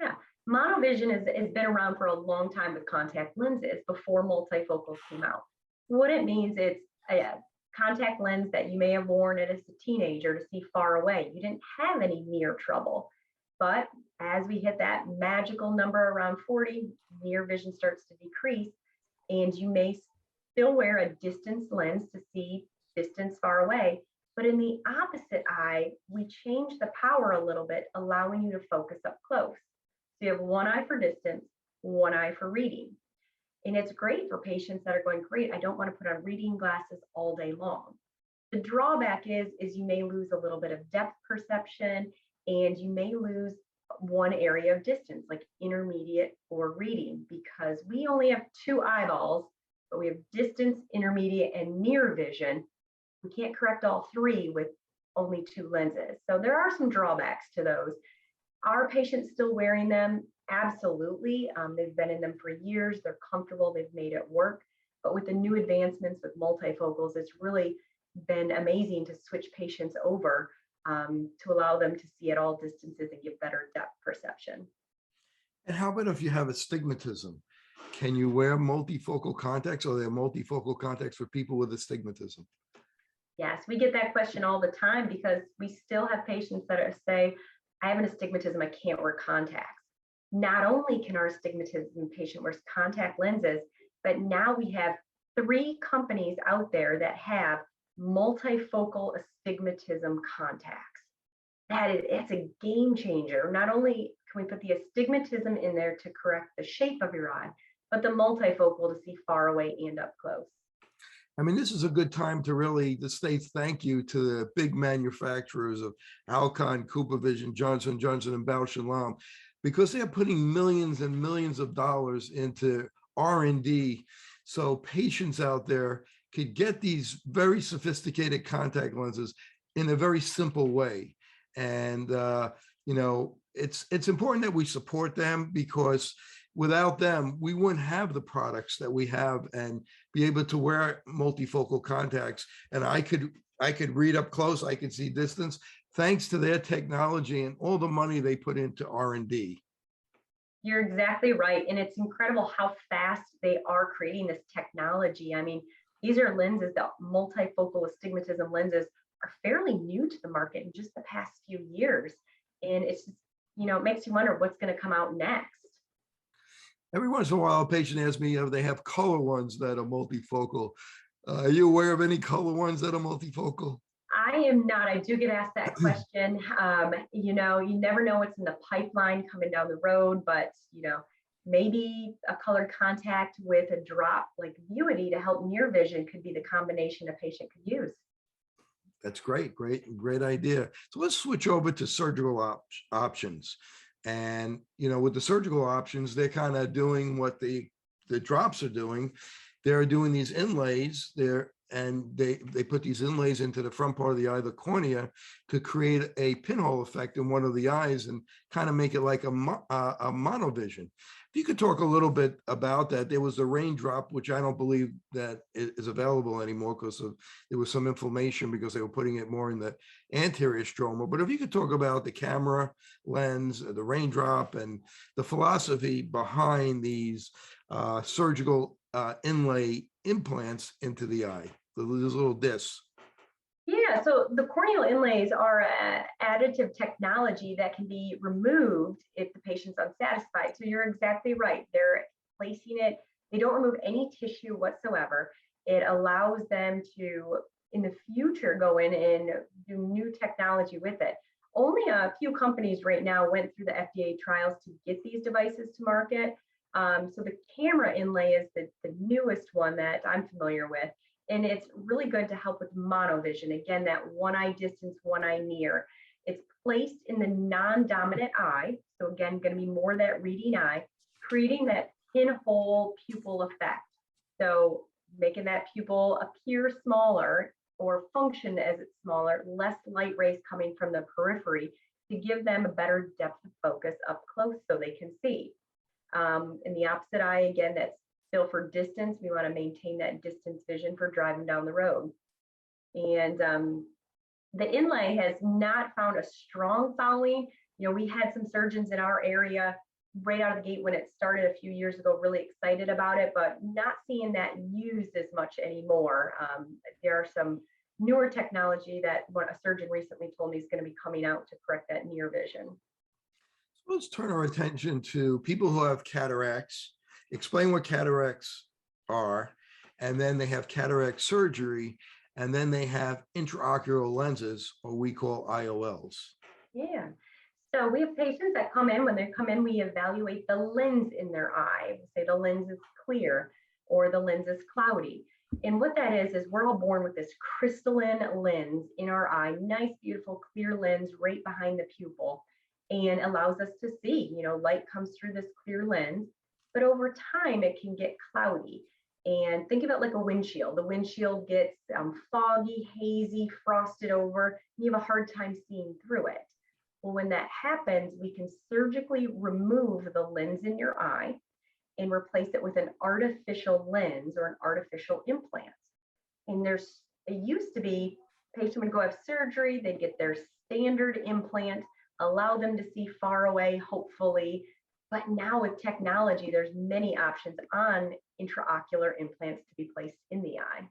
Yeah, monovision has been around for a long time with contact lenses before multifocals came out. What it means, it's a contact lens that you may have worn as a teenager to see far away. You didn't have any near trouble. But as we hit that magical number around 40, near vision starts to decrease, and you may still wear a distance lens to see distance far away. But in the opposite eye, we change the power a little bit, allowing you to focus up close. So you have one eye for distance, one eye for reading. And it's great for patients that are going, great, I don't want to put on reading glasses all day long. The drawback is you may lose a little bit of depth perception, and you may lose one area of distance, like intermediate or reading, because we only have two eyeballs, but we have distance, intermediate, and near vision. We can't correct all three with only two lenses. So there are some drawbacks to those. Are patients still wearing them? Absolutely. They've been in them for years. They're comfortable. They've made it work. But with the new advancements with multifocals, it's really been amazing to switch patients over to allow them to see at all distances and get better depth perception. And how about if you have astigmatism? Can you wear multifocal contacts, or are there multifocal contacts for people with astigmatism? Yes, we get that question all the time because we still have patients that say, I have an astigmatism, I can't wear contacts. Not only can our astigmatism patient wear contact lenses, but now we have 3 companies out there that have multifocal astigmatism contacts. It's a game changer. Not only can we put the astigmatism in there to correct the shape of your eye, but the multifocal to see far away and up close. I mean, this is a good time to really to say thank you to the big manufacturers of Alcon, CooperVision, Johnson & Johnson, and Bausch & Lomb, because they're putting millions and millions of dollars into R&D, so patients out there could get these very sophisticated contact lenses in a very simple way. And you know, it's important that we support them, because without them, we wouldn't have the products that we have and be able to wear multifocal contacts. And I could read up close, I could see distance, thanks to their technology and all the money they put into R&D. You're exactly right. And it's incredible how fast they are creating this technology. I mean, these are lenses, the multifocal astigmatism lenses are fairly new to the market in just the past few years. And it's just, you know, it makes you wonder what's going to come out next. Every once in a while, a patient asks me if they have color ones that are multifocal. Are you aware of any color ones that are multifocal? I am not. I do get asked that question. You know, you never know what's in the pipeline coming down the road, but, you know, maybe a colored contact with a drop like Vuity to help near vision could be the combination a patient could use. That's great idea. So let's switch over to surgical options. And, you know, with the surgical options, they're kind of doing what the drops are doing. They're doing these inlays there, and they put these inlays into the front part of the eye, the cornea, to create a pinhole effect in one of the eyes and kind of make it like a monovision. If you could talk a little bit about that. There was a raindrop, which I don't believe that is available anymore because there was some inflammation because they were putting it more in the anterior stroma. But if you could talk about the camera lens, the raindrop, and the philosophy behind these surgical inlay implants into the eye, those little discs. Yeah, so the corneal inlays are additive technology that can be removed if the patient's unsatisfied. So you're exactly right. They're placing it, they don't remove any tissue whatsoever. It allows them to, in the future, go in and do new technology with it. Only a few companies right now went through the FDA trials to get these devices to market. So the camera inlay is the newest one that I'm familiar with. And it's really good to help with monovision. Again, that one eye distance, one eye near. It's placed in the non-dominant eye. So again, going to be more that reading eye, creating that pinhole pupil effect. So making that pupil appear smaller or function as it's smaller, less light rays coming from the periphery to give them a better depth of focus up close so they can see. In the opposite eye, again, that's still for distance. We want to maintain that distance vision for driving down the road. And the inlay has not found a strong following. You know, we had some surgeons in our area right out of the gate when it started a few years ago, really excited about it, but not seeing that used as much anymore. There are some newer technology that a surgeon recently told me is going to be coming out to correct that near vision. So let's turn our attention to people who have cataracts. Explain what cataracts are, and then they have cataract surgery, and then they have intraocular lenses, or we call IOLs. Yeah. So we have patients that come in. When they come in, we evaluate the lens in their eye. We say the lens is clear or the lens is cloudy. And what that is we're all born with this crystalline lens in our eye, nice, beautiful, clear lens right behind the pupil, and allows us to see. You know, light comes through this clear lens. But over time, it can get cloudy. And think of it like a windshield. The windshield gets foggy, hazy, frosted over. You have a hard time seeing through it. Well, when that happens, we can surgically remove the lens in your eye and replace it with an artificial lens or an artificial implant. And it used to be, a patient would go have surgery, they'd get their standard implant, allow them to see far away, hopefully. But now with technology, there's many options on intraocular implants to be placed in the eye.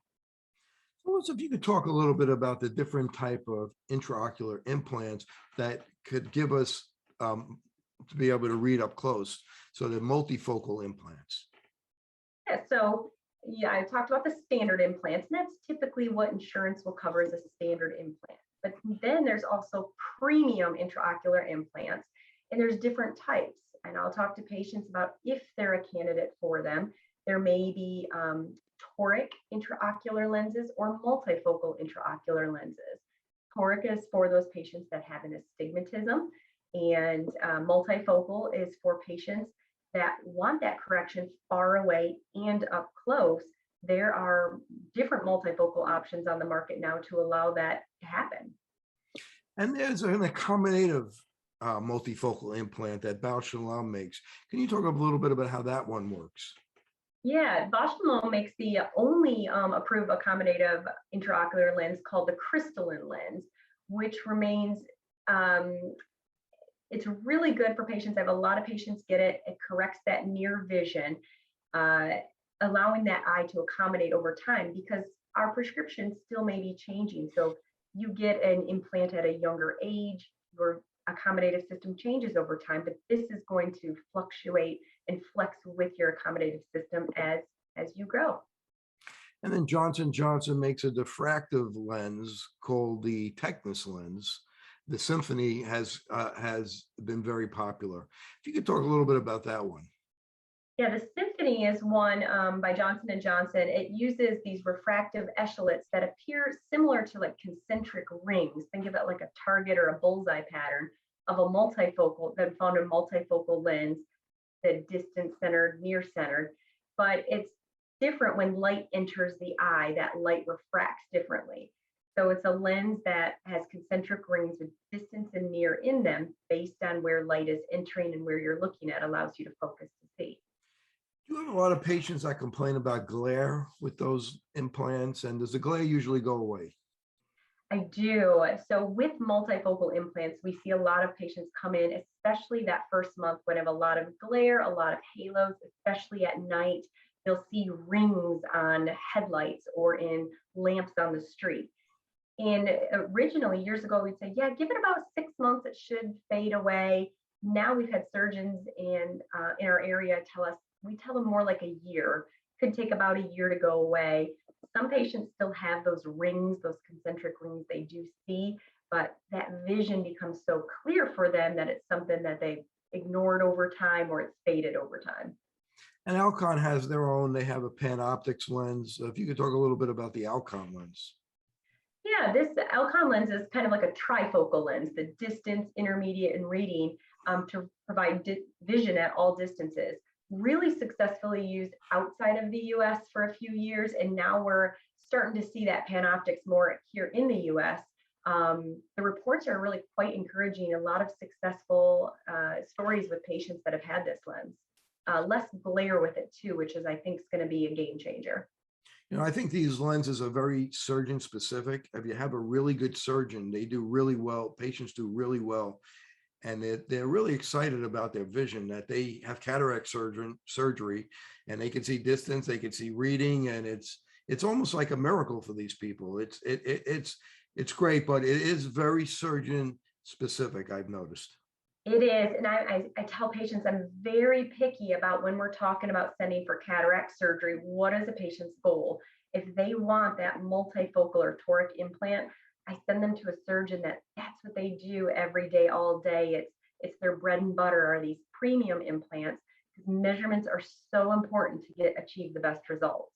So if you could talk a little bit about the different type of intraocular implants that could give us to be able to read up close. So the multifocal implants. Yeah, so yeah, I talked about the standard implants, and that's typically what insurance will cover as a standard implant. But then there's also premium intraocular implants, and there's different types. And I'll talk to patients about if they're a candidate for them. There may be toric intraocular lenses or multifocal intraocular lenses. Toric is for those patients that have an astigmatism, and multifocal is for patients that want that correction far away and up close. There are different multifocal options on the market now to allow that to happen. And there's an accommodative multifocal implant that Bausch & Lomb makes. Can you talk a little bit about how that one works? Yeah, Bausch & Lomb makes the only approved accommodative intraocular lens called the crystalline lens, which remains, it's really good for patients. I have a lot of patients get it. It corrects that near vision, allowing that eye to accommodate over time, because our prescriptions still may be changing. So you get an implant at a younger age, your accommodative system changes over time, but this is going to fluctuate and flex with your accommodative system as you grow. And then Johnson & Johnson makes a diffractive lens called the Technis lens. The Symphony has been very popular. If you could talk a little bit about that one. Yeah, the Symphony is one by Johnson & Johnson. It uses these refractive echolets that appear similar to like concentric rings. Think of it like a target or a bullseye pattern of a multifocal, that found a multifocal lens, the distance centered, near centered. But it's different when light enters the eye, that light refracts differently. So it's a lens that has concentric rings with distance and near in them based on where light is entering, and where you're looking at allows you to focus to see. Do you have a lot of patients that complain about glare with those implants, and does the glare usually go away? I do. So with multifocal implants, we see a lot of patients come in, especially that first month, when they have a lot of glare, a lot of halos, especially at night. They'll see rings on headlights or in lamps on the street. And originally, years ago, we'd say, yeah, give it about 6 months, it should fade away. Now we've had surgeons in our area we tell them more like a year. Could take about a year to go away. Some patients still have those rings, those concentric rings they do see, but that vision becomes so clear for them that it's something that they've ignored over time, or it's faded over time. And Alcon has their own. They have a Panoptix lens. If you could talk a little bit about the Alcon lens. Yeah, this Alcon lens is kind of like a trifocal lens, the distance, intermediate, and reading, to provide vision at all distances. Really successfully used outside of the US for a few years, and now we're starting to see that Panoptix more here in the US. The reports are really quite encouraging. A lot of successful stories with patients that have had this lens. Less glare with it too, which is, I think, is going to be a game changer. You know, I think these lenses are very surgeon specific. If you have a really good surgeon, they do really well. Patients do really well. And they're really excited about their vision, that they have cataract surgery and they can see distance, they can see reading, and it's almost like a miracle for these people. It's great, but it is very surgeon specific, I've noticed. It is, and I tell patients I'm very picky about when we're talking about sending for cataract surgery. What is a patient's goal? If they want that multifocal or toric implant, I send them to a surgeon that's what they do every day, all day. It's their bread and butter are these premium implants, because measurements are so important to achieve the best results.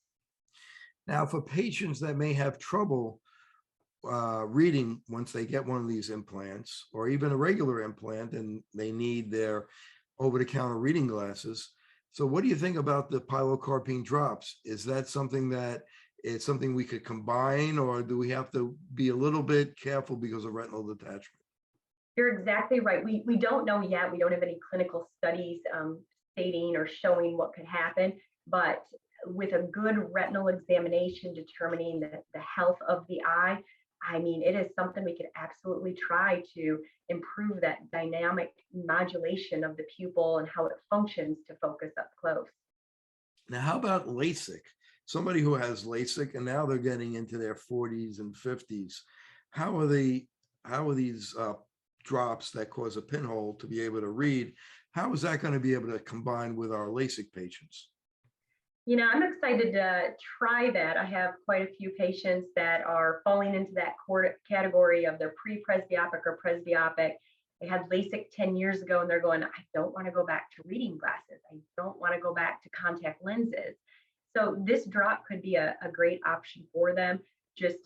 Now, for patients that may have trouble reading once they get one of these implants, or even a regular implant, and they need their over-the-counter reading glasses. So what do you think about the Pylocarpine Drops? Is that something that it's something we could combine, or do we have to be a little bit careful because of retinal detachment? You're exactly right. We don't know yet. We don't have any clinical studies stating or showing what could happen, but with a good retinal examination determining the health of the eye, I mean, it is something we could absolutely try to improve that dynamic modulation of the pupil and how it functions to focus up close. Now, how about LASIK? Somebody who has LASIK and now they're getting into their 40s and 50s. How are these drops that cause a pinhole to be able to read? How is that going to be able to combine with our LASIK patients? You know, I'm excited to try that. I have quite a few patients that are falling into that category of their pre-presbyopic or presbyopic. They had LASIK 10 years ago and they're going, I don't want to go back to reading glasses. I don't want to go back to contact lenses. So this drop could be a great option for them. Just,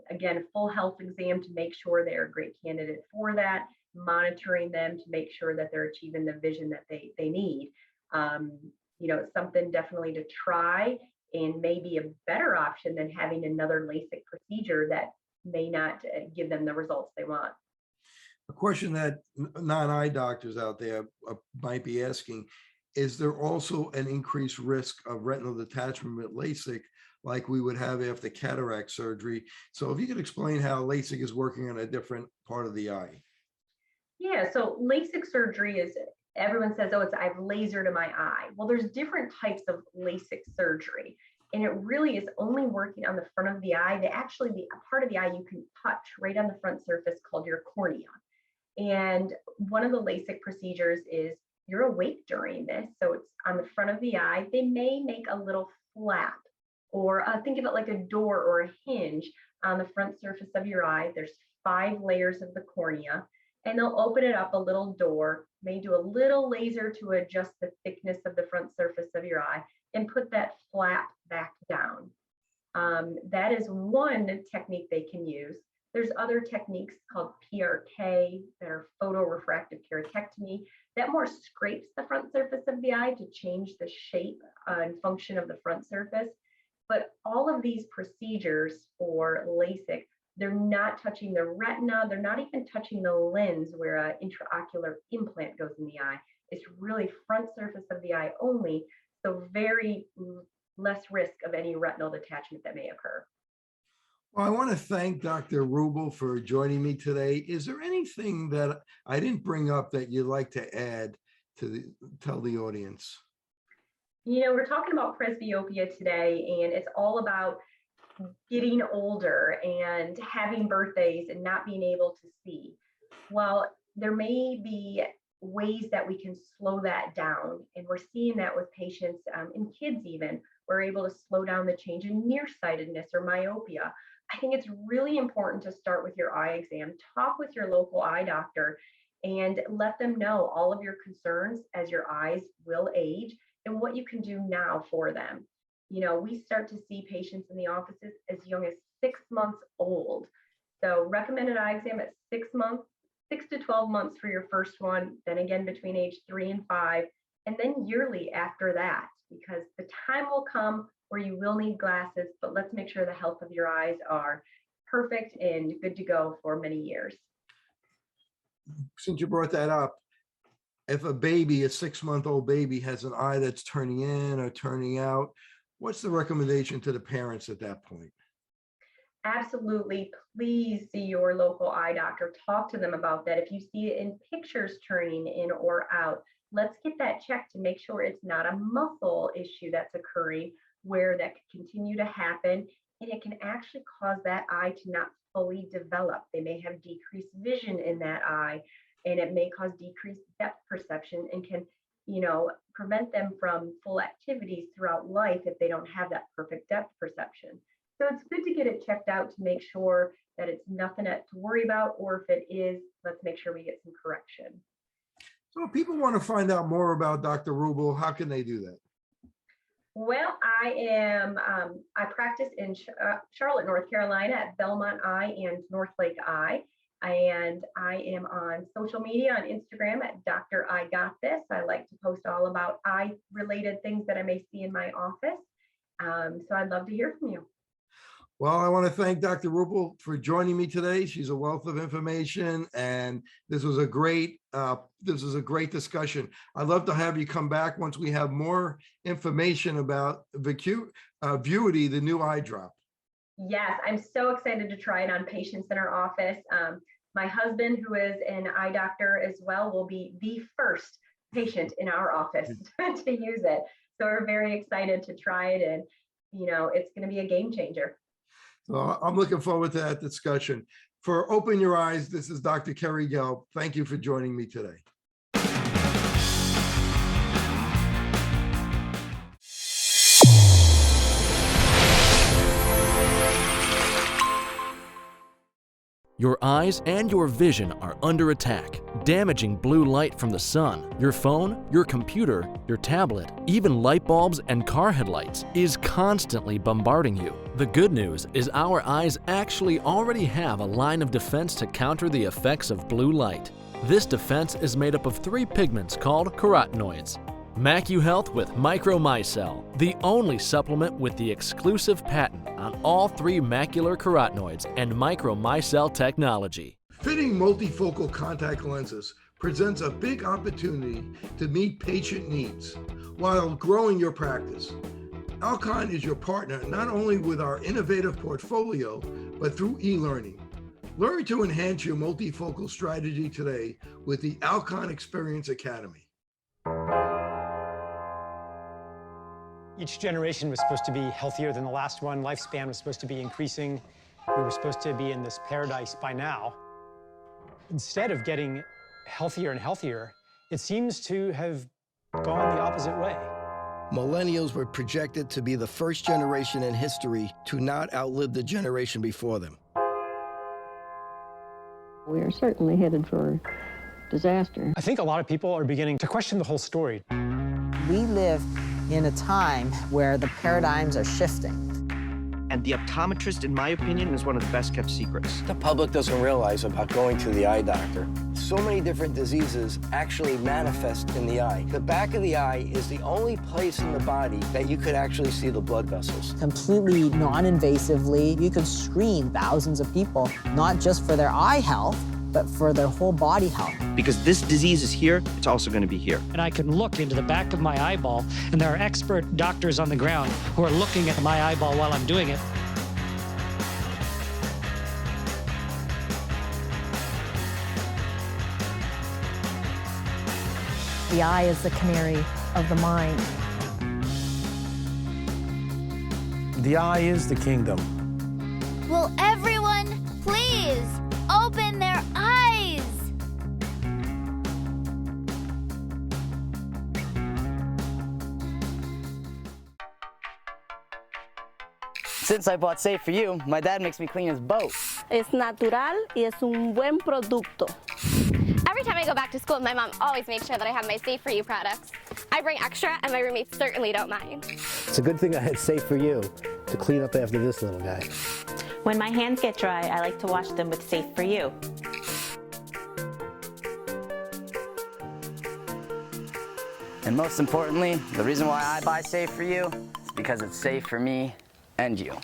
again, full health exam to make sure they're a great candidate for that, monitoring them to make sure that they're achieving the vision that they need. You know, it's something definitely to try and maybe a better option than having another LASIK procedure that may not give them the results they want. A question that non-eye doctors out there might be asking, is there also an increased risk of retinal detachment with LASIK like we would have after cataract surgery? So if you could explain how LASIK is working on a different part of the eye. Yeah, so LASIK surgery is, everyone says, oh, I've lasered in my eye. Well, there's different types of LASIK surgery, and it really is only working on the front of the eye. The part of the eye you can touch right on the front surface called your cornea. And one of the LASIK procedures is you're awake during this, so it's on the front of the eye. They may make a little flap, or think of it like a door or a hinge on the front surface of your eye. There's 5 layers of the cornea, and they'll open it up a little door, may do a little laser to adjust the thickness of the front surface of your eye and put that flap back down. That is one technique they can use. There's other techniques called PRK that are photorefractive keratectomy that more scrapes the front surface of the eye to change the shape and function of the front surface. But all of these procedures for LASIK, they're not touching the retina. They're not even touching the lens where an intraocular implant goes in the eye. It's really front surface of the eye only, so very less risk of any retinal detachment that may occur. Well, I want to thank Dr. Wruble for joining me today. Is there anything that I didn't bring up that you'd like to add to tell the audience? You know, we're talking about presbyopia today, and it's all about getting older and having birthdays and not being able to see. Well, there may be ways that we can slow that down, and we're seeing that with patients and kids even. We're able to slow down the change in nearsightedness or myopia. I think it's really important to start with your eye exam. Talk with your local eye doctor and let them know all of your concerns as your eyes will age and what you can do now for them. You know, we start to see patients in the offices as young as 6 months old. So recommended eye exam at 6 months, 6 to 12 months for your first one, then again between age 3 and 5, and then yearly after that, because the time will come where you will need glasses, but let's make sure the health of your eyes are perfect and good to go for many years. Since you brought that up, if a baby, a 6-month-old baby, has an eye that's turning in or turning out, what's the recommendation to the parents at that point? Absolutely. Please see your local eye doctor. Talk to them about that. If you see it in pictures turning in or out, let's get that checked to make sure it's not a muscle issue that's occurring where that could continue to happen, and it can actually cause that eye to not fully develop. They may have decreased vision in that eye, and it may cause decreased depth perception and can, you know, prevent them from full activities throughout life if they don't have that perfect depth perception. So it's good to get it checked out to make sure that it's nothing to worry about, or if it is, let's make sure we get some correction. So if people want to find out more about Dr. Wruble, how can they do that? Well, I practice in Charlotte, North Carolina at Belmont Eye and Northlake Eye. And I am on social media on Instagram at Dr. I Got This. I like to post all about eye-related things that I may see in my office. So I'd love to hear from you. Well, I want to thank Dr. Wruble for joining me today. She's a wealth of information, and this was a great discussion. I'd love to have you come back once we have more information about Vuity, the new eye drop. Yes, I'm so excited to try it on patients in our office. My husband, who is an eye doctor as well, will be the first patient in our office to use it. So we're very excited to try it, and it's going to be a game changer. So I'm looking forward to that discussion. For Open Your Eyes, this is Dr. Kerry Gelb. Thank you for joining me today. Your eyes and your vision are under attack, damaging blue light from the sun. Your phone, your computer, your tablet, even light bulbs and car headlights is constantly bombarding you. The good news is our eyes actually already have a line of defense to counter the effects of blue light. This defense is made up of 3 pigments called carotenoids. MacuHealth with Micromicelle, the only supplement with the exclusive patent on all 3 macular carotenoids and Micromicelle technology. Fitting multifocal contact lenses presents a big opportunity to meet patient needs while growing your practice. Alcon is your partner not only with our innovative portfolio, but through e-learning. Learn to enhance your multifocal strategy today with the Alcon Experience Academy. Each generation was supposed to be healthier than the last one. Lifespan was supposed to be increasing. We were supposed to be in this paradise by now. Instead of getting healthier and healthier, it seems to have gone the opposite way. Millennials were projected to be the first generation in history to not outlive the generation before them. We are certainly headed for disaster. I think a lot of people are beginning to question the whole story. We live in a time where the paradigms are shifting. And the optometrist, in my opinion, is one of the best kept secrets. The public doesn't realize about going to the eye doctor. So many different diseases actually manifest in the eye. The back of the eye is the only place in the body that you could actually see the blood vessels. Completely non-invasively, you could screen thousands of people, not just for their eye health, but for their whole body health. Because this disease is here, it's also going to be here. And I can look into the back of my eyeball, and there are expert doctors on the ground who are looking at my eyeball while I'm doing it. The eye is the canary of the mind. The eye is the kingdom. Will everyone please open their eyes? Since I bought Safe For You, my dad makes me clean his boat. Es natural y es un buen producto. Every time I go back to school, my mom always makes sure that I have my Safe For You products. I bring extra, and my roommates certainly don't mind. It's a good thing I had Safe For You to clean up after this little guy. When my hands get dry, I like to wash them with Safe For You. And most importantly, the reason why I buy Safe For You is because it's safe for me and you.